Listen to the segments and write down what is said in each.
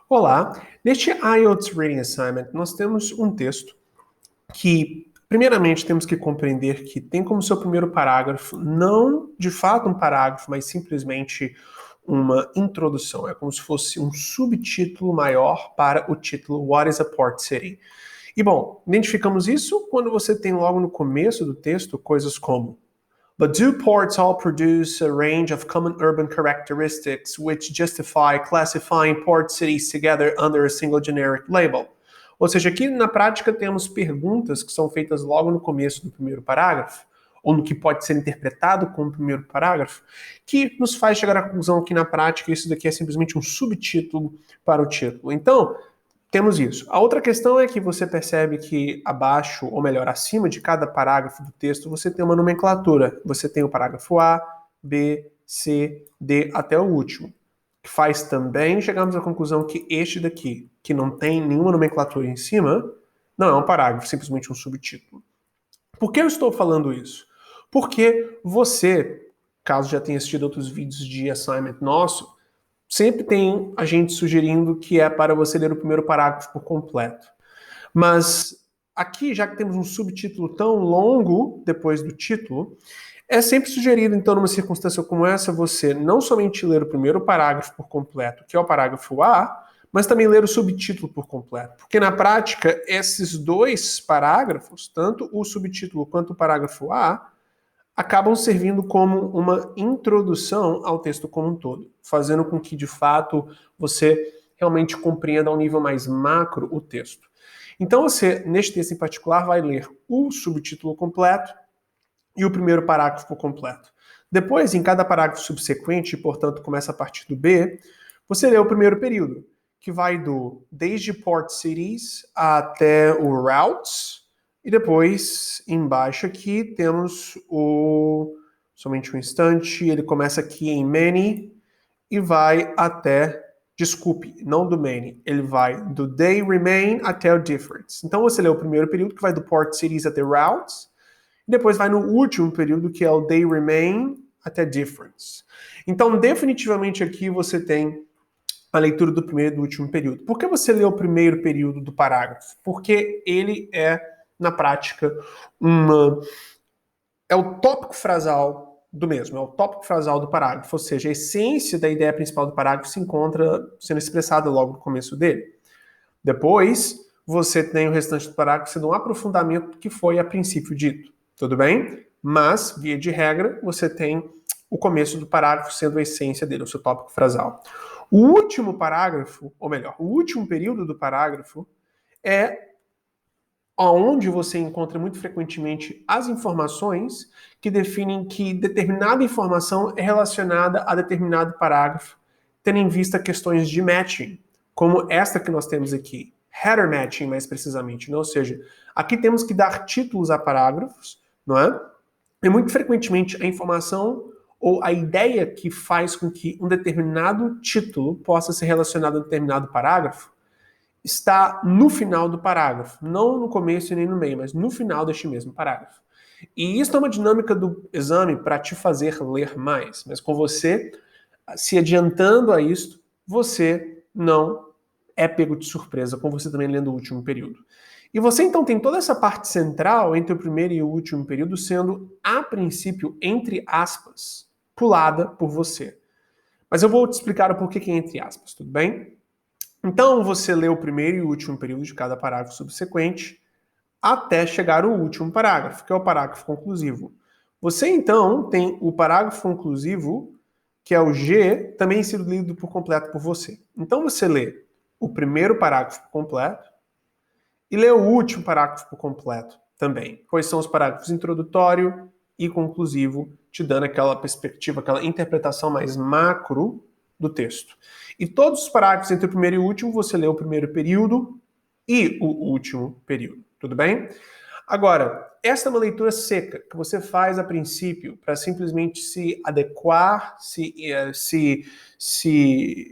Olá, neste IELTS Reading Assignment nós temos um texto que, primeiramente, temos que compreender que tem como seu primeiro parágrafo não de fato um parágrafo, mas simplesmente uma introdução. É como se fosse um subtítulo maior para o título What is a Port City? E bom, identificamos isso quando você tem logo no começo do texto coisas como But do ports all produce a range of common urban characteristics which justify classifying port cities together under a single generic label? Ou seja, aqui na prática temos perguntas que são feitas logo no começo do primeiro parágrafo, ou no que pode ser interpretado como primeiro parágrafo, que nos faz chegar à conclusão que na prática isso daqui é simplesmente um subtítulo para o título. Então, temos isso. A outra questão é que você percebe que abaixo, ou melhor, acima de cada parágrafo do texto, você tem uma nomenclatura. Você tem o parágrafo A, B, C, D, até o último. Que faz também chegarmos à conclusão que este daqui, que não tem nenhuma nomenclatura em cima, não é um parágrafo, simplesmente um subtítulo. Por que eu estou falando isso? Porque você, caso já tenha assistido outros vídeos de assignment nosso, sempre tem a gente sugerindo que é para você ler o primeiro parágrafo por completo. Mas aqui, já que temos um subtítulo tão longo depois do título, é sempre sugerido, então, numa circunstância como essa, você não somente ler o primeiro parágrafo por completo, que é o parágrafo A, mas também ler o subtítulo por completo. Porque, na prática, esses dois parágrafos, tanto o subtítulo quanto o parágrafo A, acabam servindo como uma introdução ao texto como um todo, fazendo com que, de fato, você realmente compreenda ao nível mais macro o texto. Então você, neste texto em particular, vai ler o subtítulo completo e o primeiro parágrafo completo. Depois, em cada parágrafo subsequente, portanto começa a partir do B, você lê o primeiro período, que vai desde Port Cities até o Routes, e depois, embaixo aqui, temos somente um instante, ele começa aqui em Many e vai até, desculpe, não do Many, ele vai do They Remain até o Difference. Então você lê o primeiro período, que vai do Port Cities até Routes, e depois vai no último período, que é o They Remain até Difference. Então, definitivamente aqui você tem a leitura do primeiro e do último período. Por que você lê o primeiro período do parágrafo? Porque ele é, na prática, é o tópico frasal do mesmo, é o tópico frasal do parágrafo, ou seja, a essência da ideia principal do parágrafo se encontra sendo expressada logo no começo dele. Depois, você tem o restante do parágrafo sendo um aprofundamento do que foi a princípio dito. Tudo bem? Mas, via de regra, você tem o começo do parágrafo sendo a essência dele, o seu tópico frasal. O último parágrafo, ou melhor, o último período do parágrafo é onde você encontra muito frequentemente as informações que definem que determinada informação é relacionada a determinado parágrafo, tendo em vista questões de matching, como esta que nós temos aqui, header matching mais precisamente, né? Ou seja, aqui temos que dar títulos a parágrafos, não é? E muito frequentemente a informação ou a ideia que faz com que um determinado título possa ser relacionado a um determinado parágrafo está no final do parágrafo, não no começo e nem no meio, mas no final deste mesmo parágrafo. E isso é uma dinâmica do exame para te fazer ler mais, mas com você se adiantando a isto, você não é pego de surpresa, com você também lendo o último período. E você então tem toda essa parte central entre o primeiro e o último período sendo, a princípio, entre aspas, pulada por você. Mas eu vou te explicar o porquê que é entre aspas, tudo bem? Então você lê o primeiro e o último período de cada parágrafo subsequente até chegar ao último parágrafo, que é o parágrafo conclusivo. Você então tem o parágrafo conclusivo, que é o G, também sido lido por completo por você. Então você lê o primeiro parágrafo por completo e lê o último parágrafo por completo também, pois são os parágrafos introdutório e conclusivo, te dando aquela perspectiva, aquela interpretação mais macro do texto. E todos os parágrafos entre o primeiro e o último, você lê o primeiro período e o último período, tudo bem? Agora, esta é uma leitura seca, que você faz a princípio para simplesmente se adequar, se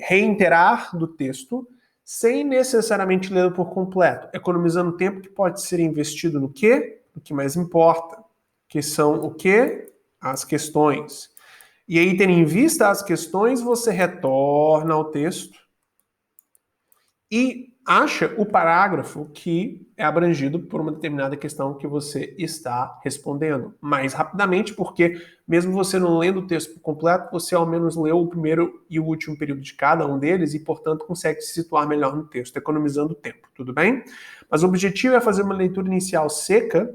reiterar do texto, sem necessariamente lê-lo por completo, economizando tempo que pode ser investido no quê? No que mais importa, que são o quê? As questões. E aí, tendo em vista as questões, você retorna ao texto e acha o parágrafo que é abrangido por uma determinada questão que você está respondendo mais rapidamente, porque mesmo você não lendo o texto por completo, você ao menos leu o primeiro e o último período de cada um deles e, portanto, consegue se situar melhor no texto, economizando tempo, tudo bem? Mas o objetivo é fazer uma leitura inicial seca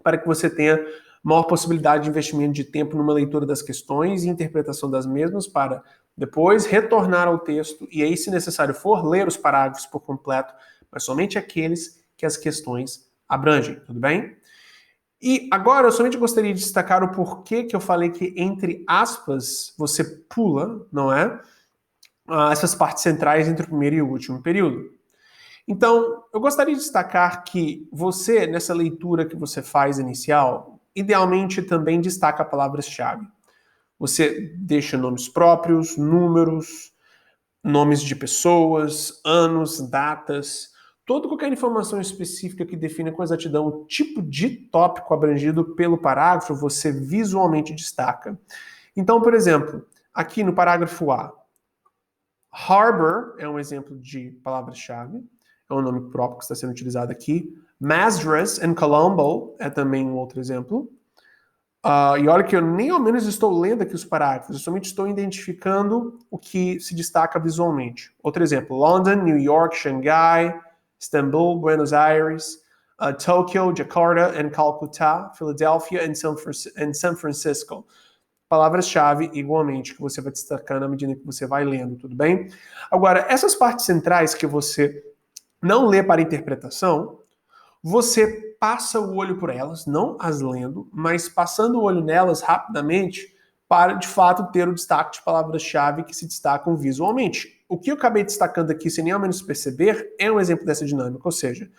para que você tenha maior possibilidade de investimento de tempo numa leitura das questões e interpretação das mesmas para depois retornar ao texto e aí, se necessário for, ler os parágrafos por completo, mas somente aqueles que as questões abrangem, tudo bem? E agora eu somente gostaria de destacar o porquê que eu falei que, entre aspas, você pula, não é? Essas partes centrais entre o primeiro e o último período. Então, eu gostaria de destacar que você, nessa leitura que você faz inicial, idealmente também destaca palavras-chave. Você deixa nomes próprios, números, nomes de pessoas, anos, datas, toda qualquer informação específica que defina com exatidão o tipo de tópico abrangido pelo parágrafo, você visualmente destaca. Então, por exemplo, aqui no parágrafo A, Harbor é um exemplo de palavra-chave, é um nome próprio que está sendo utilizado aqui. Madras and Colombo é também um outro exemplo. E olha que eu nem ao menos estou lendo aqui os parágrafos, eu somente estou identificando o que se destaca visualmente. Outro exemplo, London, New York, Xangai, Istanbul, Buenos Aires, Tokyo, Jakarta and Calcutta, Philadelphia and San Francisco. Palavras-chave, igualmente, que você vai destacando à medida que você vai lendo, tudo bem? Agora, essas partes centrais que você não lê para interpretação, você passa o olho por elas, não as lendo, mas passando o olho nelas rapidamente para, de fato, ter o destaque de palavras-chave que se destacam visualmente. O que eu acabei destacando aqui, sem nem ao menos perceber, é um exemplo dessa dinâmica, ou seja,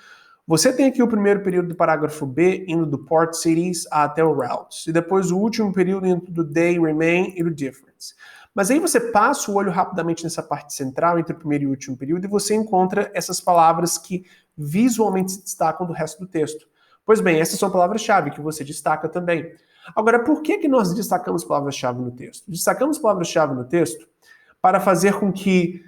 você tem aqui o primeiro período do parágrafo B indo do port cities até o routes, e depois o último período indo do they, remain e do difference. Mas aí você passa o olho rapidamente nessa parte central entre o primeiro e o último período e você encontra essas palavras que visualmente se destacam do resto do texto. Pois bem, essas são palavras-chave que você destaca também. Agora, por que nós destacamos palavras-chave no texto? Destacamos palavras-chave no texto para fazer com que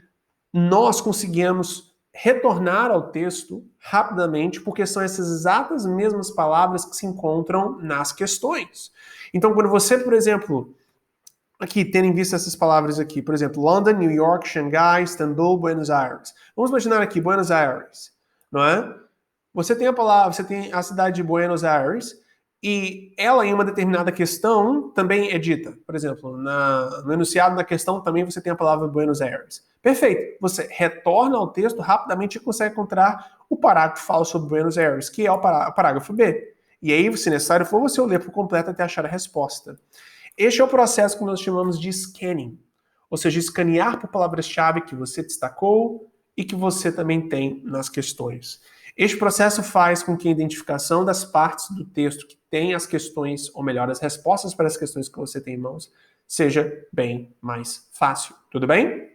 nós conseguimos retornar ao texto rapidamente, porque são essas exatas mesmas palavras que se encontram nas questões. Então, quando você, por exemplo, aqui, tendo em vista essas palavras aqui, por exemplo, London, New York, Xangai, Istanbul, Buenos Aires. Vamos imaginar aqui, Buenos Aires, não é? Você tem a palavra, você tem a cidade de Buenos Aires, e ela, em uma determinada questão, também é dita. Por exemplo, no enunciado da questão também você tem a palavra Buenos Aires. Perfeito. Você retorna ao texto rapidamente e consegue encontrar o parágrafo que fala sobre Buenos Aires, que é o parágrafo B. E aí, se necessário for, você o lê por completo até achar a resposta. Este é o processo que nós chamamos de scanning, ou seja, escanear por palavras-chave que você destacou e que você também tem nas questões. Este processo faz com que a identificação das partes do texto que tem as questões, ou melhor, as respostas para as questões que você tem em mãos, seja bem mais fácil. Tudo bem?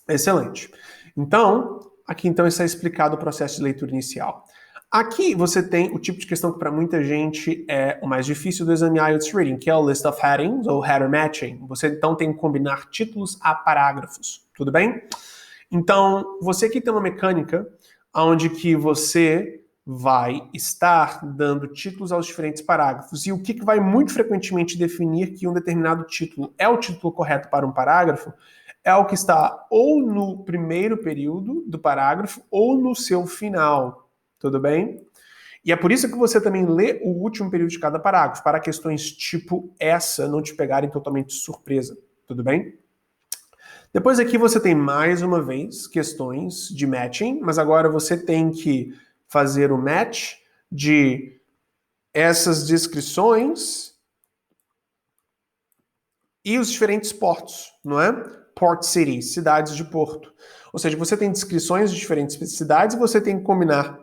Excelente. Então, aqui então está explicado o processo de leitura inicial. Aqui você tem o tipo de questão que para muita gente é o mais difícil do exame IELTS Reading, que é o List of Headings, ou Header Matching. Você então tem que combinar títulos a parágrafos. Tudo bem? Então, você aqui tem uma mecânica onde que você vai estar dando títulos aos diferentes parágrafos. E o que vai muito frequentemente definir que um determinado título é o título correto para um parágrafo é o que está ou no primeiro período do parágrafo ou no seu final. Tudo bem? E é por isso que você também lê o último período de cada parágrafo, para questões tipo essa não te pegarem totalmente de surpresa. Tudo bem? Depois aqui você tem mais uma vez questões de matching, mas agora você tem que fazer o match de essas descrições e os diferentes portos, não é? Port cities, cidades de porto. Ou seja, você tem descrições de diferentes cidades e você tem que combinar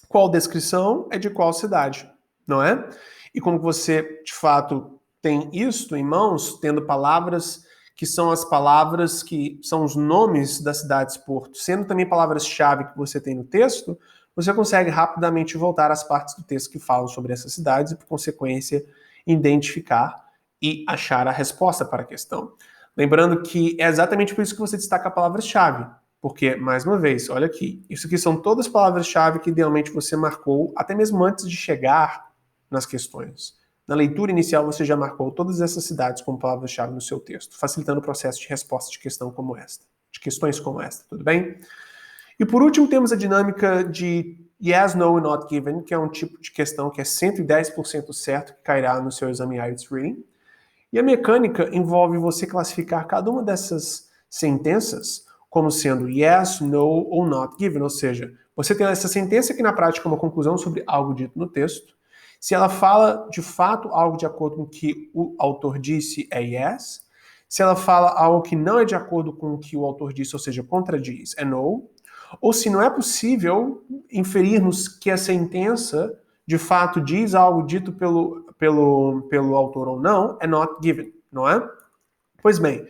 qual descrição é de qual cidade, não é? E como você, de fato, tem isto em mãos, tendo palavras que são as palavras que são os nomes das cidades-porto, sendo também palavras-chave que você tem no texto, você consegue rapidamente voltar às partes do texto que falam sobre essas cidades e, por consequência, identificar e achar a resposta para a questão. Lembrando que é exatamente por isso que você destaca a palavra-chave. Porque, mais uma vez, olha aqui, isso aqui são todas palavras-chave que idealmente você marcou até mesmo antes de chegar nas questões. Na leitura inicial você já marcou todas essas cidades como palavras-chave no seu texto, facilitando o processo de resposta de questão como esta, de questões como esta, tudo bem? E por último temos a dinâmica de yes, no e not given, que é um tipo de questão que é 110% certo que cairá no seu exame IELTS Reading. E a mecânica envolve você classificar cada uma dessas sentenças como sendo yes, no ou not given, ou seja, você tem essa sentença que na prática é uma conclusão sobre algo dito no texto. Se ela fala de fato algo de acordo com o que o autor disse, é yes. Se ela fala algo que não é de acordo com o que o autor disse, ou seja, contradiz, é no. Ou se não é possível inferirmos que a sentença de fato diz algo dito pelo autor ou não, é not given, não é? Pois bem,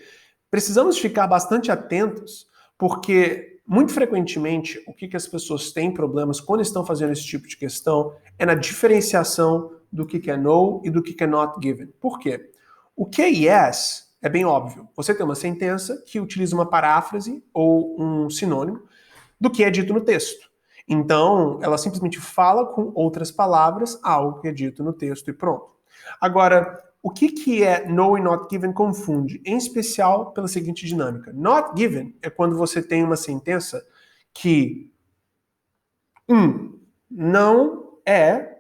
precisamos ficar bastante atentos, porque muito frequentemente o que as pessoas têm problemas quando estão fazendo esse tipo de questão é na diferenciação do que é no e do que é not given. Por quê? O que é yes é bem óbvio. Você tem uma sentença que utiliza uma paráfrase ou um sinônimo do que é dito no texto. Então, ela simplesmente fala com outras palavras algo que é dito no texto e pronto. Agora, o que é no e not given confunde, em especial pela seguinte dinâmica. Not given é quando você tem uma sentença que não é,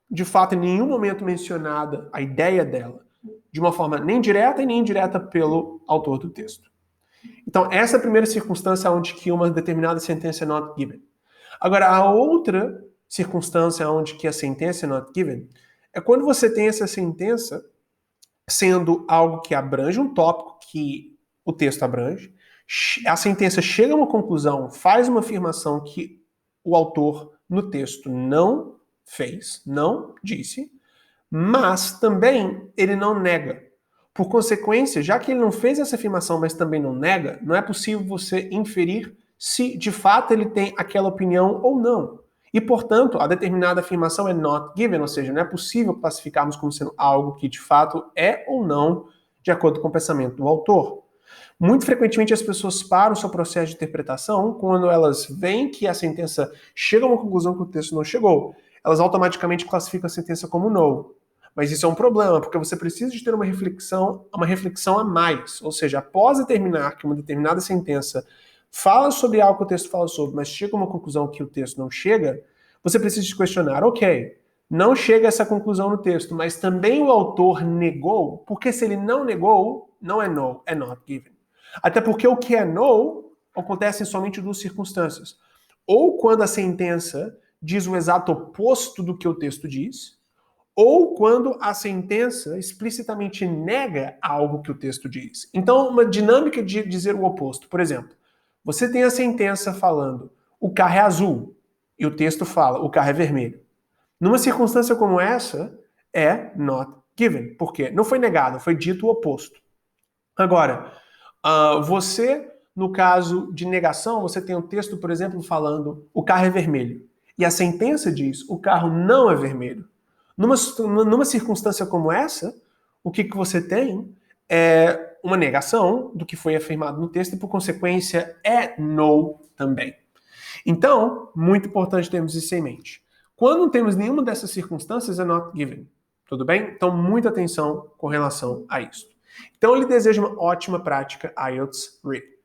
de fato, em nenhum momento mencionada a ideia dela, de uma forma nem direta e nem indireta pelo autor do texto. Então, essa é a primeira circunstância onde que uma determinada sentença é not given. Agora, a outra circunstância onde que a sentença é not given é quando você tem essa sentença sendo algo que abrange um tópico que o texto abrange, a sentença chega a uma conclusão, faz uma afirmação que o autor no texto não fez, não disse, mas também ele não nega. Por consequência, já que ele não fez essa afirmação, mas também não nega, não é possível você inferir se de fato ele tem aquela opinião ou não. E, portanto, a determinada afirmação é not given, ou seja, não é possível classificarmos como sendo algo que de fato é ou não de acordo com o pensamento do autor. Muito frequentemente as pessoas param o seu processo de interpretação quando elas veem que a sentença chega a uma conclusão que o texto não chegou. Elas automaticamente classificam a sentença como no. Mas isso é um problema, porque você precisa de ter uma reflexão a mais. Ou seja, após determinar que uma determinada sentença fala sobre algo que o texto fala sobre, mas chega a uma conclusão que o texto não chega, você precisa se questionar, ok, não chega a essa conclusão no texto, mas também o autor negou, porque se ele não negou, não é no, é not given. Até porque o que é no acontece em somente duas circunstâncias. Ou quando a sentença diz o exato oposto do que o texto diz, ou quando a sentença explicitamente nega algo que o texto diz. Então, uma dinâmica de dizer o oposto. Por exemplo, você tem a sentença falando o carro é azul e o texto fala o carro é vermelho. Numa circunstância como essa, é not given. Por quê? Não foi negado, foi dito o oposto. Agora, você, no caso de negação, você tem um texto, por exemplo, falando o carro é vermelho. E a sentença diz o carro não é vermelho. Numa circunstância como essa, o que você tem é uma negação do que foi afirmado no texto e, por consequência, é no também. Então, muito importante termos isso em mente. Quando não temos nenhuma dessas circunstâncias, é not given. Tudo bem? Então, muita atenção com relação a isso. Então, eu lhe desejo uma ótima prática IELTS Reading.